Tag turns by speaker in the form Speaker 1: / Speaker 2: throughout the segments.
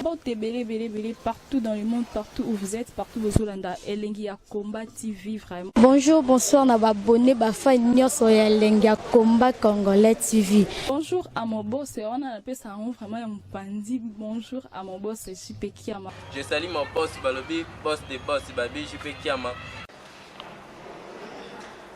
Speaker 1: Bon, t'es belé, partout dans le monde, partout où vous êtes, partout où vous êtes, Elengi à Combat TV, vraiment.
Speaker 2: Bonjour, bonsoir, on a abonné à Elengi à Combat Congolais TV.
Speaker 1: Bonjour à mon boss, on a appelé ça vraiment un pandi. Bonjour à mon boss, JP Kiama.
Speaker 3: Je salue mon boss, Balobi, boss des boss, Babi, JP Kiama.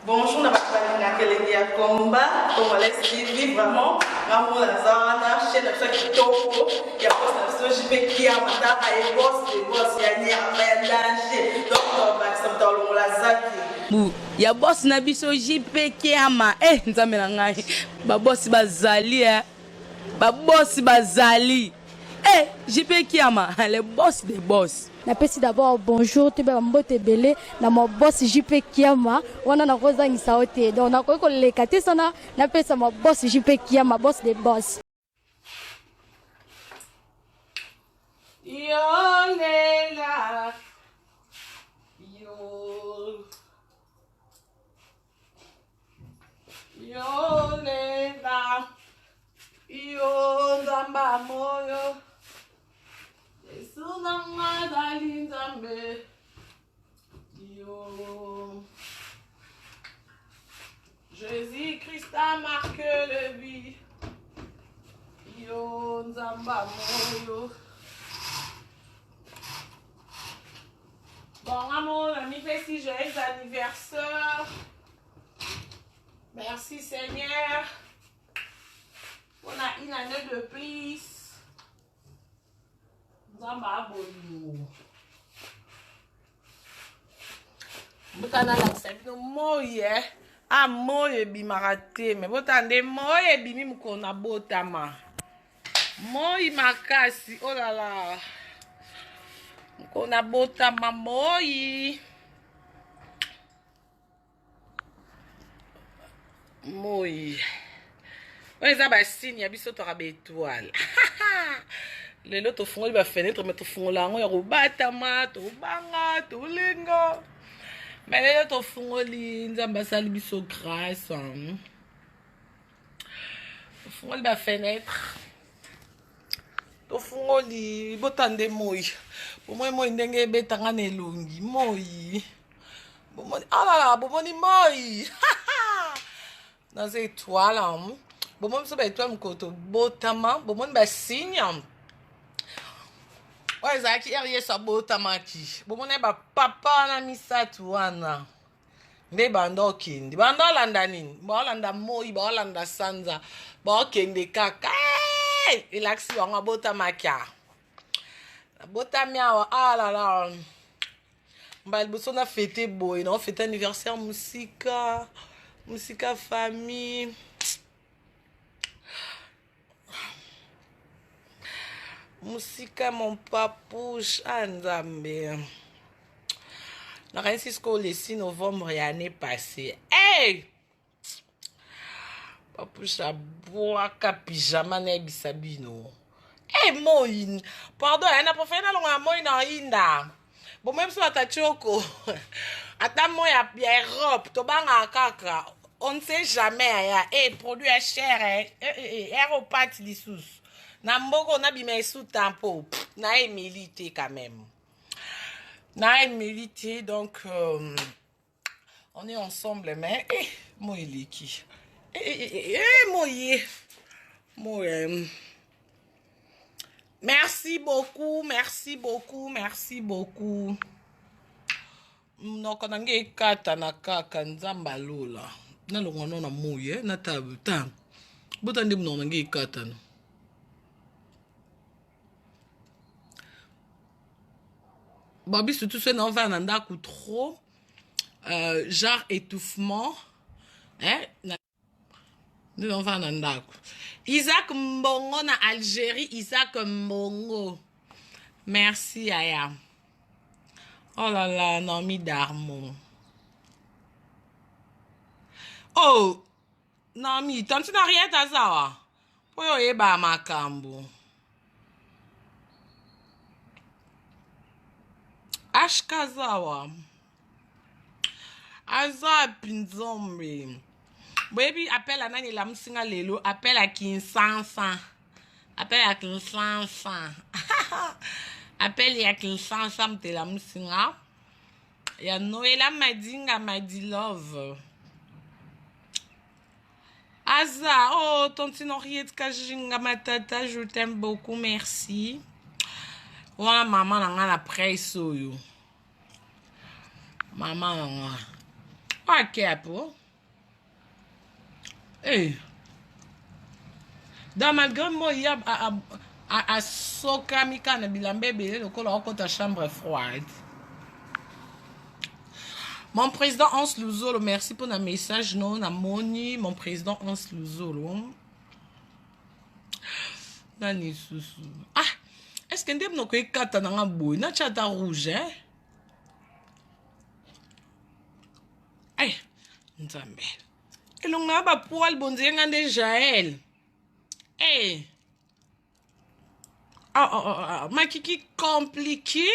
Speaker 4: Bonjour, on a Elengi à Combat Congolais TV, vraiment. Ramon Lazana, chaîne de qui topo, il y a pas de JP Kiama, et boss des boss, il y a ni à danger. Donc, on va se mettre dans la zaki.
Speaker 5: Ya boss na biso JP Kiama nzambe na ngai ba boss bazali ba boss bazali JP Kiama le boss des boss.
Speaker 2: Napesi d'abord bonjour te ba mbote belé na mo boss JP Kiama wana na kozangisa ote donc na ko lekate sana napesa mo boss JP Kiama boss des boss.
Speaker 4: Yo lela Yo nena, yo nzamba moyo, Yesu nanga dali nzambe, yo. Jésus-Christ a marqué le vie, yo nzamba moyo. Bon, amour, ami, fait si joyeux anniversaire. Merci Seigneur. On a une année de plus. Nzamba abonu. Botana la sabino moye. Ah moye bimarate. Mais botande moye bimi mukona botama. Moye makasi. Oh là là. Mukona botama moye. Moi. On est à signe, il y a biso to rabe étoile. Les lots font les fenêtres, mais to font là, on y a robatama, to banga, to lingo. Mais les lots font les ambassades biso grâce. To font les fenêtres. To font les botande moi. Pour moi, moi ndenge betanga nelongi moi. Bon moi, ah là là, bon moi. Dans ces étoiles, bon moi je vais étoile mon côté botama, bon moi bah signe. Ouais ça qui est ça botama qui. Bon moi bah papa na misa tuana. Nde bando kindi, bando landa nini, ba landa moi, ba landa sanza, ba kende kaka. Relaxi on botama kia. Botamia ah là là. Bah le on a fêté boy, on fêté anniversaire musica. Musica famille. Musica mon papouche Anzambe. La Francisco le 6 novembre l'année passée. Hey! Papouche a boa pyjama na bisabino. Hey moine. Pardon, elle n'a pas fait na moine na inda. Bon même si ta choko. Attends moi ya robe to banga kaka. On ne sait jamais ya produit est cher aéropate lisous. Na mboko na bima sous tempo. Na milité quand même. Na milité donc on est ensemble mais moi il est qui. Moi merci beaucoup, merci beaucoup, merci beaucoup. Noko nange kata na kaka nzamba lola. Na longa na moye na tabu tam. Botande mno nange kata no. Babi surtout ce non va nanda ku trop genre étouffement. Non va nanda ku. Isaac Mbongo na Algérie, Isaac Mbongo. Merci Aya. Oh là là, Nomi Darmo. Oh, Nomi, tanti na rien à ça. Poyo eba makambo. Ashkazawa. Aza pinzombe. Baby, appelle à Nani la Msinga Lelo, appelle à Kinsansa. Appelle à Kinsansa. Appelle ya Kinsan Sam te la musinga. Ya Noela Madinga Madi Love. Aza, oh, tantine Henriette Kajinga Matata, je t'aime beaucoup, merci. Voilà, maman, on a la presse, yo. Maman, on a. Ok, pour. Eh. Dans ma grande moi, il y a à Soka Mika na Bilambé, le col en ta chambre froide. Mon président Hans Luzolo, merci pour le message. Non, na moni, mon président Hans Luzolo. Nani Soussou. Ah, est-ce que nous avons un cata dans un bout? N'a chata rouge, hein? Eh, Nzambe. Et l'on a pas poil bon Dieu déjà elle. Eh. Ma kiki compliqué.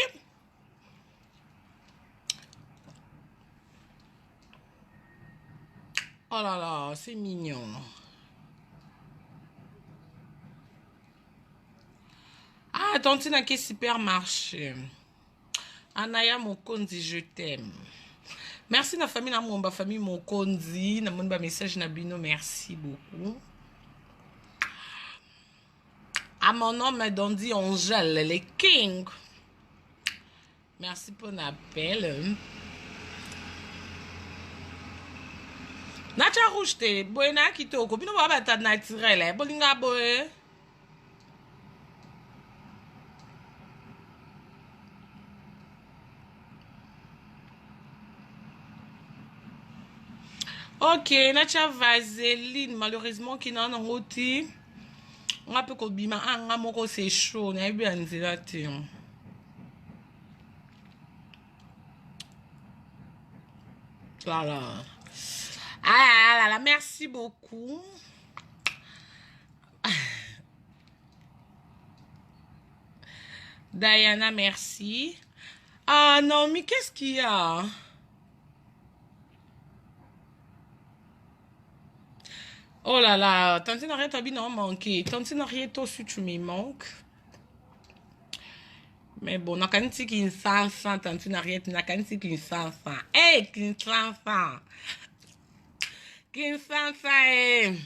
Speaker 4: Oh là là, c'est mignon. Ah, tantine à quel supermarché. Anaya Mokondi, je t'aime. Merci na famille na mon famille Mokondi, na mon message na bino, merci beaucoup. À mon nom, me dit Angèle, les King. Merci pour l'appel. Nacha rouge te, boena kitoko, bino ba bata naturel, bolinga boe. Ok, Nacha vaseline, malheureusement, qui n'a pas de on a peu de bima, c'est chaud, on a bien dit là. Voilà. Ah là là, merci beaucoup. Diana, merci. Ah non, mais qu'est-ce qu'il y a? Oh là là, tantine Henriette a bien manqué. Tantine Henriette aussi tu me manques. Mais bon, n'a qu'un petit qui s'en sent, tantine Henriette, n'a qu'un petit qui s'en sent. Eh, qui s'en sent. Qui s'en sent,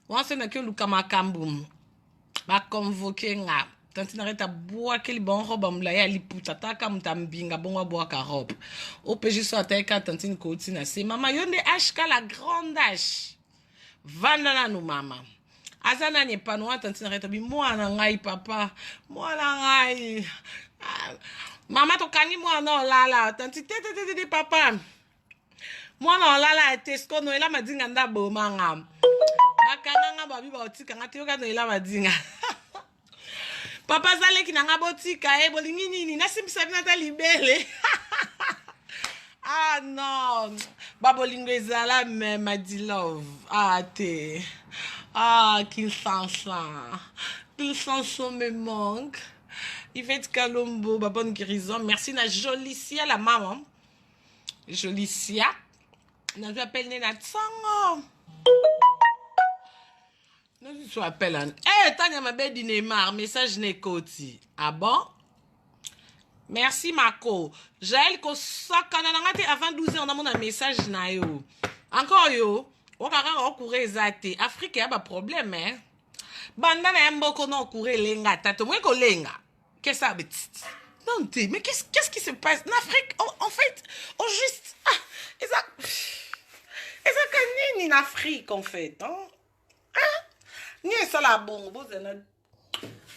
Speaker 4: on se n'a que le kamakamboum. Va convoquer nga. Tantine Henriette a boire quel bon robe à m'la ya li puta ta kam tambinga bon wa boire ka robe. Au PJ soit ta tantine Kotina, c'est maman yonde HK la grande H. Vandana nous maman. Azana n'est pas noir tantine Henriette bi moi na ngai papa. Moi na ngai. Maman to kani moi non la tantine te papa. Moi non la tesco no ela madinga ndabo manga. Bakanga babi ba otika ngati yoka no ela madinga. Papa zale ki nanga botika bolingi nini na simisa bina ta libele. Ah non, babolingo ezala même Madi Love. Ah te. Ah qu'il sent me manque. Yvette Kalombo, bonne guérison. Merci na Jolicia la maman. Jolicia. Na je appelle Nena Tsango. Non, je appelle Anne. Eh, Tanya ma belle Neymar, message Nekoti. Ah bon? Merci Marco. Jaël ko sakana ngate avant 12 ans on a mon message na yo. Encore yo, on va recourir zate. Afrique y a pas problème hein. Banda na mboko no courir lenga tato moi ko lenga. Qu'est-ce ça petit? Non t'es mais qu'est-ce qui se passe en Afrique en fait, on juste et ça kanini en Afrique en fait hein? Ni ça la bon vous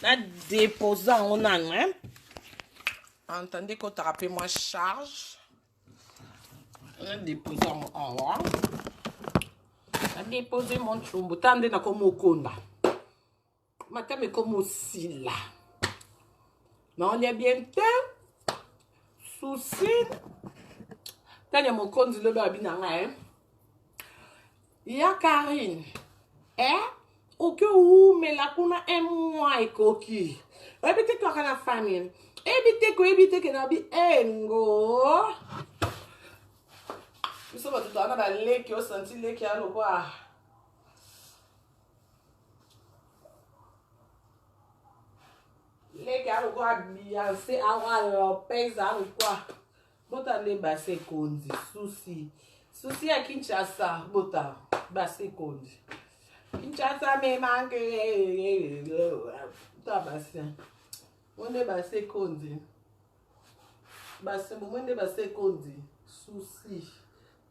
Speaker 4: na déposant on a hein. Entendez qu'on t'a rappelé moi charge. On a déposé en haut. On a déposé mon chumbo. Tandé na comme au konda. Matin mais comme aussi là. Mais on est bientôt. Souci. Tandé mon kondi le babi nanga. Il y a Karine. Au que où mais là qu'on a un mois et coquille. Répétez toi la famille. Ebite que na bi engo. Nous sommes tout dans la lait qui a senti lait qui a le quoi. Les gars, quoi, Beyoncé, Awa Lopez, quoi. Bota ne basse kondi, souci. Souci à Kinshasa, bota, basse kondi. Kinshasa me manque. Ta basse. On est basse kondi. Basse, on est basse kondi. Souci,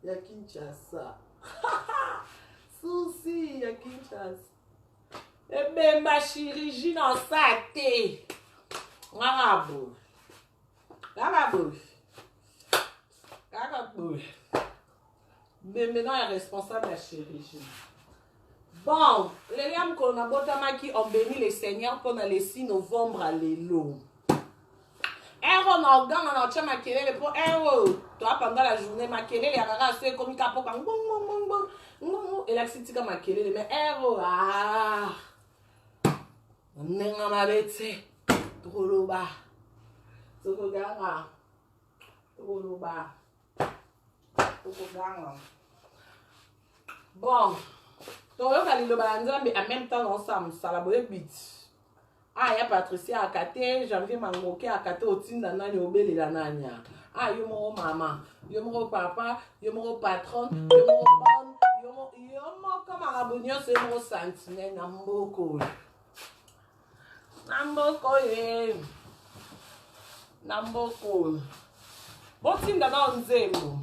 Speaker 4: ya Kinshasa. Souci, ya Kinshasa. Ebe ma chirurgie dans sa tête. Garabo. Mais maintenant, il est responsable de la chirurgie. Bon, les liams qu'on a botama qui ont béni le Seigneur pendant le 6 novembre à l'élo. On a organe, on a tient ma kelele pour toi pendant la journée, ma kelele, ya rara, c'est comme capo, et la city comme ma kelele, mais Nenga mabetse Troloba Tokoganga Troloba Tokoganga. Bon, Toyo Kaliloba Nzambe en même temps ensemble, ça la boye bit. Ah, ya Patricia Akate, Janvier Mangoke Akate Otinda Nani Obele la Nanya. Ah, yo mo maman, yo mo papa, yo mo patron, yo mo bon, yo mo comme arabonio c'est mo sentinelle na mboko. Namboko. Otinda na Nzembo.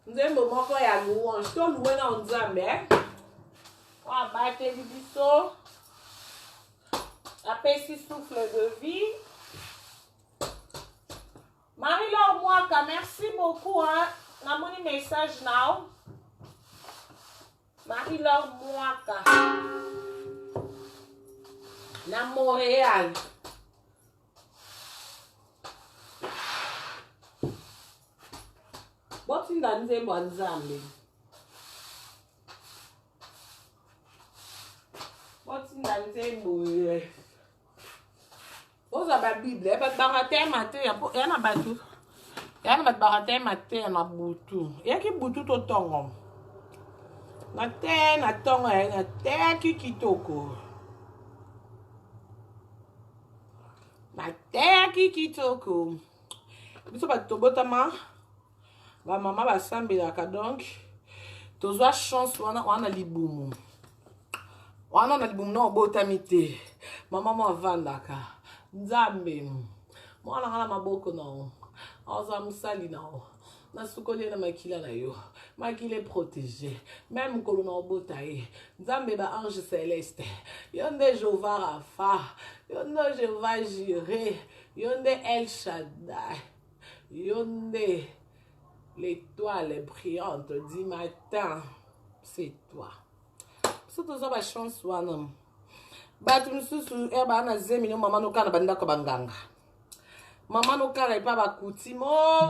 Speaker 4: Nzembo moko ya louange. To loué na Nzambe. Wa bate di biso. Apesi souffle de vie. Marie-Laure Mwaka, merci beaucoup. Hein. Na moni message now. Marie-Laure Mwaka. Na Montréal. Botinda Nzembo Nzambe. Botinda Nzembo. Oza ba Bible, ba barate matin, ya na batu. Ya na barate matin na butu. Ya ki butu to tongo. Na tongo na te ki kitoko. Mateki kitoko. Biso ba tobotama. Ba mama ba sambelaka donc. Tozwa chance wana libumu. Wana na libumu na botamite. Mama mo avandaka. Nzambe. Mwana ngala maboko na. Oza musali na. Na sukole na makila na yo. Makile protégé. Même kolona obotaye. Nzambe ba ange céleste. Yonde Jova Rafa. Yonde Jova Jireh. Yonde El Shaddai. Yonde l'étoile brillante du matin. C'est toi. C'est tout ça ba chance wana. Batu msusu eba na zemino mama no kana banda ko banganga. Maman no kara pas ba koutimo,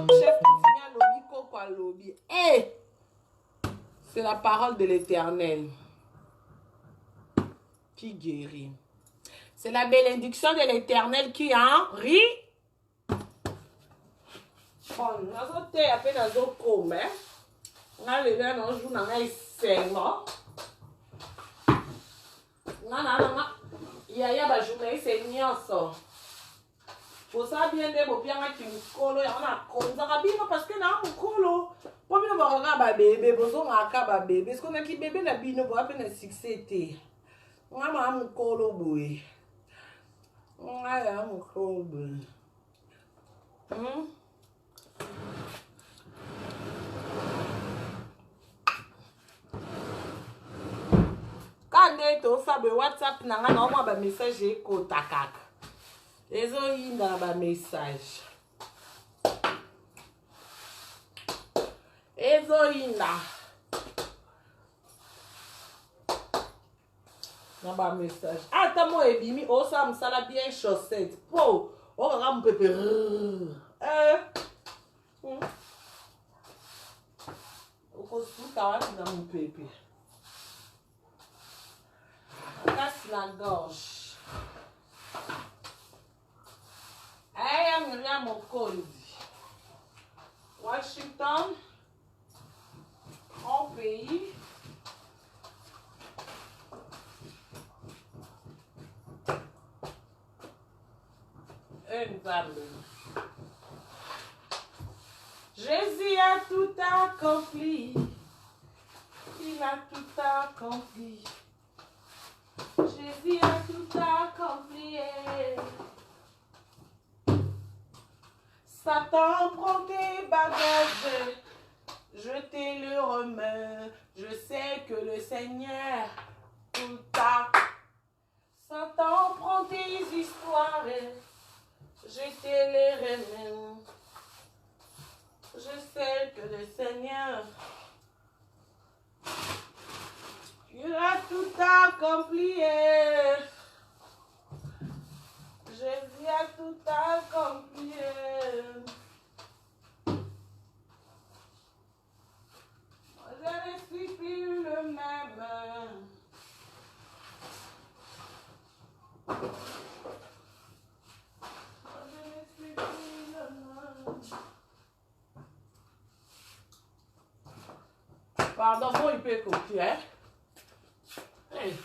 Speaker 4: chef coutumier lobi koko lobi. Eh! C'est la parole de l'Éternel qui guérit. C'est la bénédiction de l'Éternel qui en rit. Bon, nazo te ape nazo kome. Nga leve na jour na nga isengo. Nga ya ba journée c'est nyonso. Pour ça, bien de beau bien qui mukolo ya na konza kabino parce que na mukolo. Pour bien voir un bébé, besoin un bébé. Est-ce qu'on a qui bébé la bino pour appeler un succès té. On a un mukolo boy. On a un mukolo boy. Quand on sabe WhatsApp na nga na ba message ko takaka. Ezo yinda ba message. Ezo yinda. Na ba message. Ata mo ebimi o sa msala bien chaussette. Po, o ka mu pepe. O ko suka wa na mu pepe. Casse la gorge. I am Miriam Okondi. Washington, en pays. Jésus a tout accompli. Il a tout accompli. Jésus a tout accompli. Satan, prends tes bagages. Je te le remets. Je sais que le Seigneur tout a. Satan, prends tes histoires. Je te les remets. Je sais que le Seigneur, il a tout accompli. Jésus a tout accompli. Je ne suis plus le même. Je ne suis plus le même. Pardon, moi, il peut copier, hein? Hey.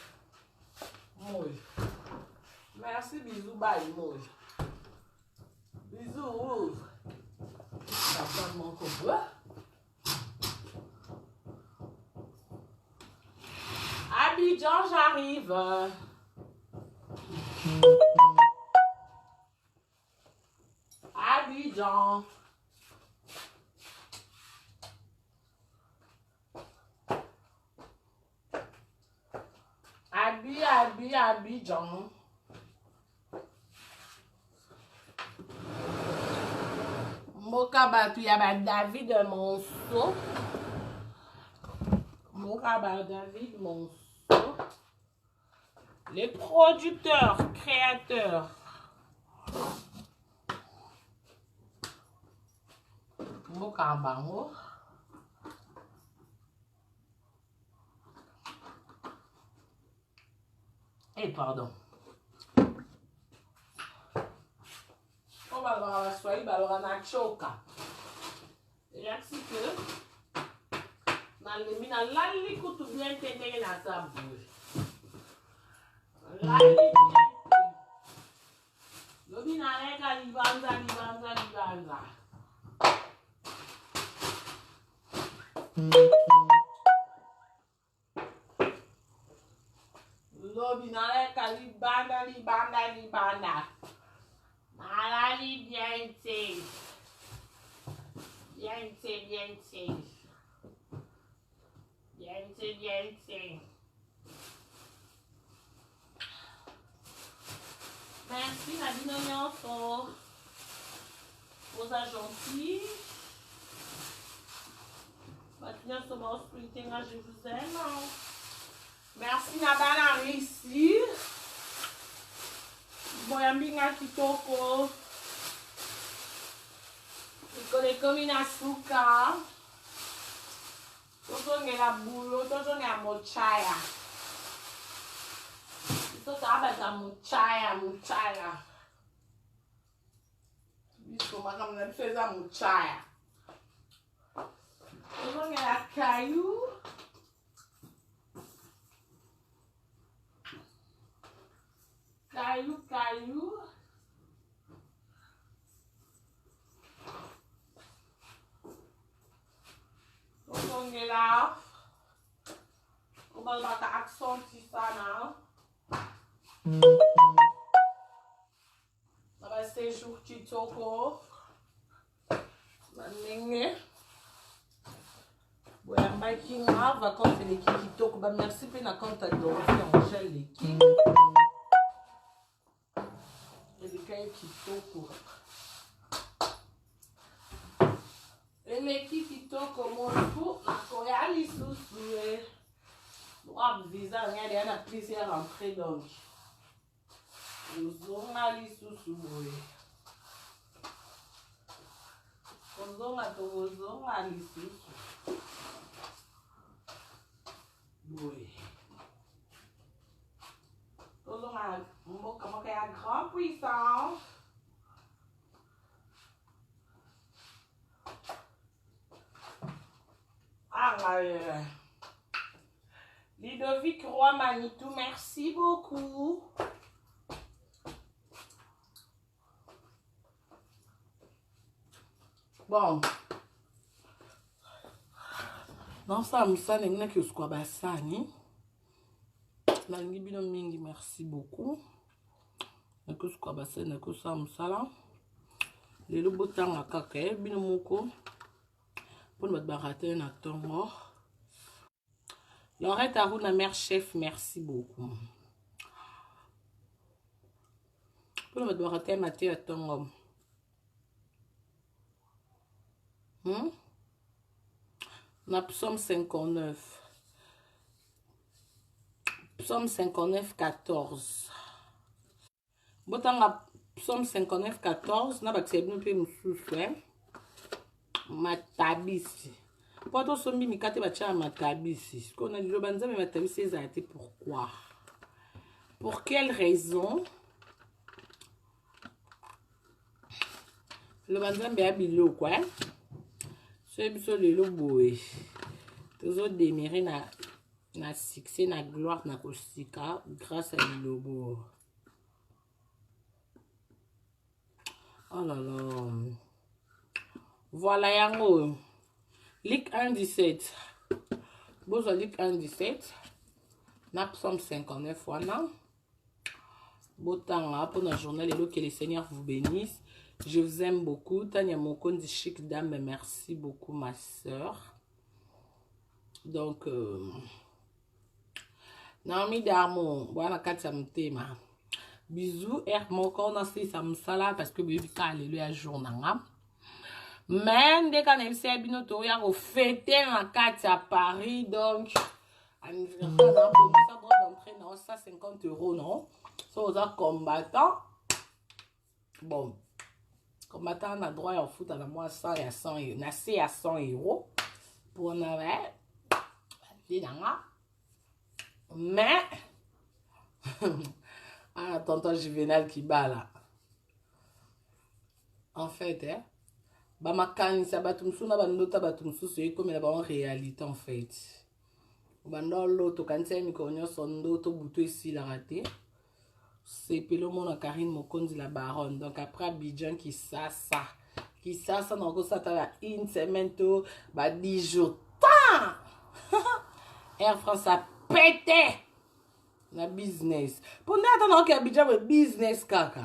Speaker 4: Moi. Merci, bisous, bye, moi. Bisous, ouvre. Ça prend mon copain. Abidjan, j'arrive. Abidjan. Abidjan. Moka batu yaba David Monceau. Moka ba David Monceau. Les producteurs, créateurs. Moka bango. Pardon. On va voir la soirée, on va choka. Et là, c'est que dans le mina, là, il écoute bien t'aider dans sa bouche. Là, il est bien. Le mina, là, il va. Lobinale libanda. Malali biente. Merci Nadine Nyonso. Vous êtes gentils. Maintenant, sur mon sprinting, je vous aime. Merci Nabana ici. Boyambinga kitoko. Ikone komi na suka. Toto ngela bulo, toto ngela mochaya. Toto abata mochaya. Biso makamna feza mochaya. Toto ngela caillou. Caillou. On est là. On va battre accentuer ça là. On va séjour kitoko. Maninge. Ouais, making va compter l'équipe kitoko. Bah merci pour la compte d'origine Angèle l'équipe. Kitoko. Et l'équipe kitoko mon fou, la koyali sous-soué. Moi, visa, il y a plusieurs entrées donc. Nous avons ali sous-soué. Nous avons ali sous-soué. Oui. Nous avons un grand puissant. Ludovic Roy Manitou, merci beaucoup. Bon. Non, ça me ça n'est que ce quoi basani. Nalingi bino mingi, merci beaucoup. Que ce quoi basani que ça me ça là. Les lobo tanga kaka bino moko. Pour notre barater na tongo. Laurette Aruna mère chef, merci beaucoup. Pour notre barater maté à tongo. Na psaume 59. Psaume 59, 14. Botanga psaume 59, 14. Na baksebno pe mususu. Matabisi. Pourquoi sombi mikate bacha matabisi? Ce qu'on a dit le banza mais matabisi ça a été pourquoi? Pour quelle raison? Le banza be abilo quoi? C'est biso le loboé. Toujours déméré na succès na gloire na kosika grâce à le lobo. Oh là là. Voilà yango. Ligue 1 17. Bozo Ligue 1 17. Na psaume 59 wana. Botanga pour notre journal et que le Seigneur vous bénisse. Je vous aime beaucoup. Tania Mokondi chic dame, merci beaucoup ma soeur. Donc Naomi Darmo, voilà Katia Mutema. Bisous, Moko na si samsala parce que bibi ka alléluia jour nanga. Mais dès qu'on aime ça bino to ya ko fêter na Katia Paris donc anniversaire na pour ça droit d'entrée non ça 50 € non. Ça aux combattants. Bon. Combattant on a droit à foot à la mois 100 et à 100 €. Na c'est à 100 € pour on avait mais ah tonton Juvenal qui bat là en fait bah ma canne ça batumsu na bandota batumsu c'est comme la en réalité en fait bando l'auto quand c'est mi konyo sondo to buto ici la raté c'est pelo mon Karine Mokondi la baronne donc après Abidjan qui ça donc ça ta une semaine to bah 10 jours Air France a pété la business. Pour nous attendre qu'il y a un business kaka.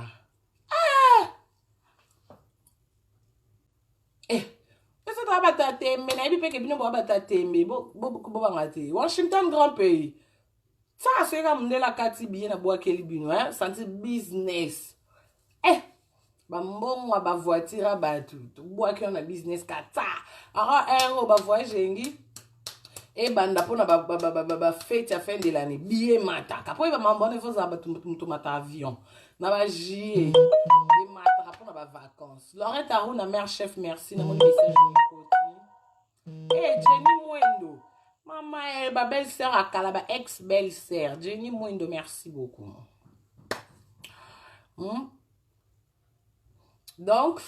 Speaker 4: Est-ce que tu as battu mais na bipe ke bino bo batatu mais bo bangati. Washington grand pays. Ça c'est comme de la kati bien na boa keli bino hein, santi business. Ba mbongo ba voiture ba tout. Boa ke on a business kata. Ara euro ba voyage ngi. Et banda pour na fête à fin de l'année billet mata après va m'abonner faut ça tout mata avion na ba j et mata pour na vacances Laurette Aruna mère chef merci na mon message côté Jenny Mwendo maman ba belle-sœur à Kalaba ex belle-sœur Jenny Mwendo merci beaucoup. Donc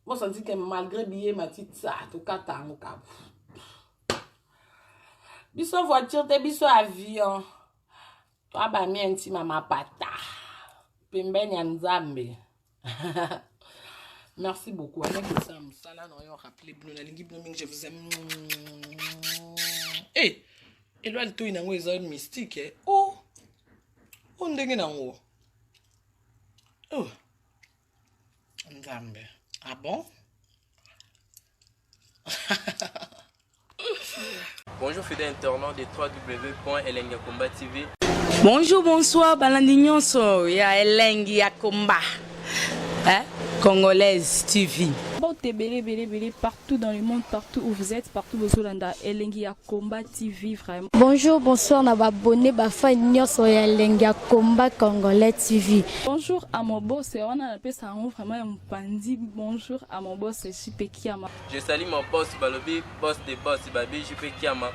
Speaker 4: moi senti que malgré billet ma petite ça tout cas tango cap biso voiture te biso avion toi ba mi anti mama pata pembeni ya Nzambe. Merci beaucoup avec ça là non yo rappeler bleu na lingi bleu je vous aime et lo alto ina ngo ezone mystique oh on ndenge nango oh Nzambe. Ah bon?
Speaker 3: Bonjour fidèles internautes de www.elengiakomba TV.
Speaker 5: Bonjour, bonsoir, balandi nyonso ya Elengi ya Komba. Congolaise TV.
Speaker 1: Bon, t'es belé partout dans le monde, partout où vous êtes, partout où vous êtes, Elengi ya Komba TV, vraiment.
Speaker 2: Bonjour, bonsoir, na abonné ba fa nyonso ya Elengi ya Komba Congolais TV.
Speaker 1: Bonjour à mon boss, on a appelé ça vraiment un pandi. Bonjour à mon boss, JP Kiama.
Speaker 3: Je salue mon boss Balobi, boss des boss Babi, JP Kiama.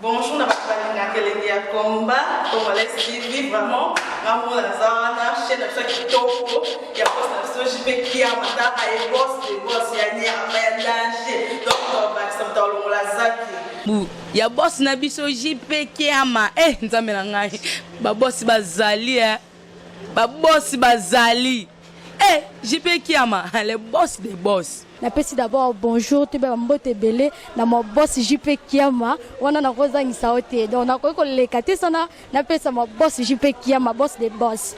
Speaker 4: Bonjour, na bakalanga Elengi ya Komba Congolais TV, vraiment. Maman la zana chaîne ça qui topo ya boss na JP Kiama ta ay boss des boss ya ni ya danger donc ba ça tolo la zaki
Speaker 5: Bu ya boss na biso JP Kiama Nzambe na ngai ba boss bazali ba boss bazali Eh, JP Kiama, le boss des boss.
Speaker 2: Napesi d'abord bonjour te ba mbote belé na mo boss JP Kiama wana na kozangisa ote donc na ko lekate sana napesa mo boss JP Kiama boss des boss